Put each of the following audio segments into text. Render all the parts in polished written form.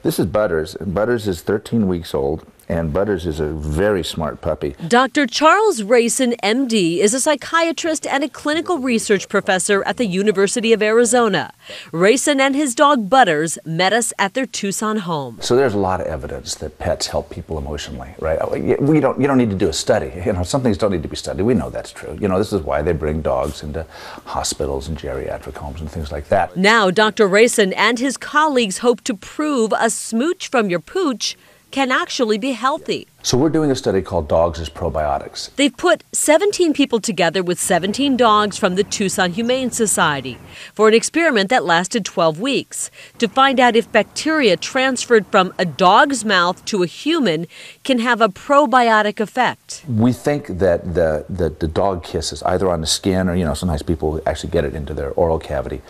This is Butters, and Butters is 13 weeks old, and Butters is a very smart puppy. Dr. Charles Rayson, MD, is a psychiatrist and a clinical research professor at the University of Arizona. Rayson and his dog Butters met us at their Tucson home. So there's a lot of evidence that pets help people emotionally, right? You don't need to do a study. Some things don't need to be studied. We know that's true. This is why they bring dogs into hospitals and geriatric homes and things like that. Now, Dr. Rayson and his colleagues hope to prove a smooch from your pooch can actually be healthy. So we're doing a study called Dogs as Probiotics. They've put 17 people together with 17 dogs from the Tucson Humane Society for an experiment that lasted 12 weeks to find out if bacteria transferred from a dog's mouth to a human can have a probiotic effect. We think that the dog kisses, either on the skin or, sometimes people actually get it into their oral cavity.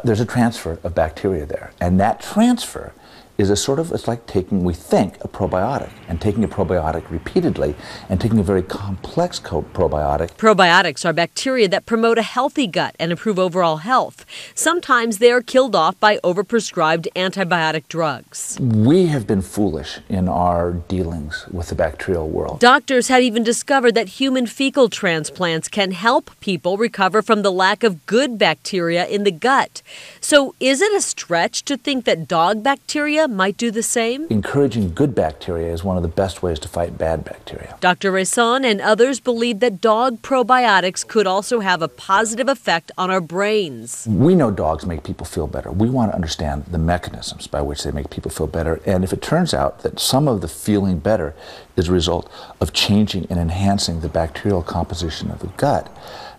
There's a transfer of bacteria there, and that transfer is it's like taking, we think, a probiotic, and taking a probiotic repeatedly, and taking a very complex probiotic. Probiotics are bacteria that promote a healthy gut and improve overall health. Sometimes they are killed off by overprescribed antibiotic drugs. We have been foolish in our dealings with the bacterial world. Doctors have even discovered that human fecal transplants can help people recover from the lack of good bacteria in the gut. So is it a stretch to think that dog bacteria might do the same? Encouraging good bacteria is one of the best ways to fight bad bacteria. Dr. Rayson and others believe that dog probiotics could also have a positive effect on our brains. We know dogs make people feel better. We want to understand the mechanisms by which they make people feel better. And if it turns out that some of the feeling better is a result of changing and enhancing the bacterial composition of the gut,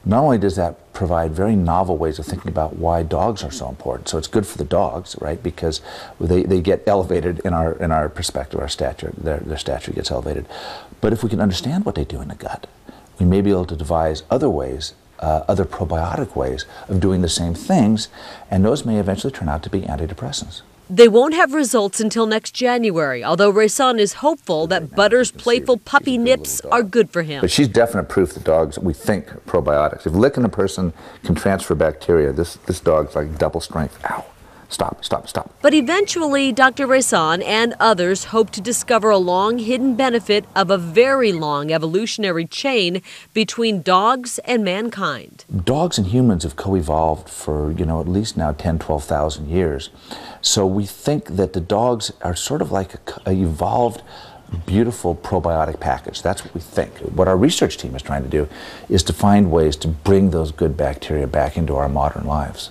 not only does that provide very novel ways of thinking about why dogs are so important. So it's good for the dogs, right? Because they get elevated in our perspective, our stature, their stature gets elevated. But if we can understand what they do in the gut, we may be able to devise other ways, other probiotic ways of doing the same things, and those may eventually turn out to be antidepressants. They won't have results until next January, although Rayson is hopeful that Butters' playful puppy nips are good for him. But she's definite proof that dogs, we think, probiotics. If licking a person can transfer bacteria, this dog's like double strength. Ow. Stop, stop, stop. But eventually, Dr. Rayson and others hope to discover a long hidden benefit of a very long evolutionary chain between dogs and mankind. Dogs and humans have co-evolved for, at least now 10, 12,000 years. So we think that the dogs are sort of like an evolved, beautiful probiotic package. That's what we think. What our research team is trying to do is to find ways to bring those good bacteria back into our modern lives.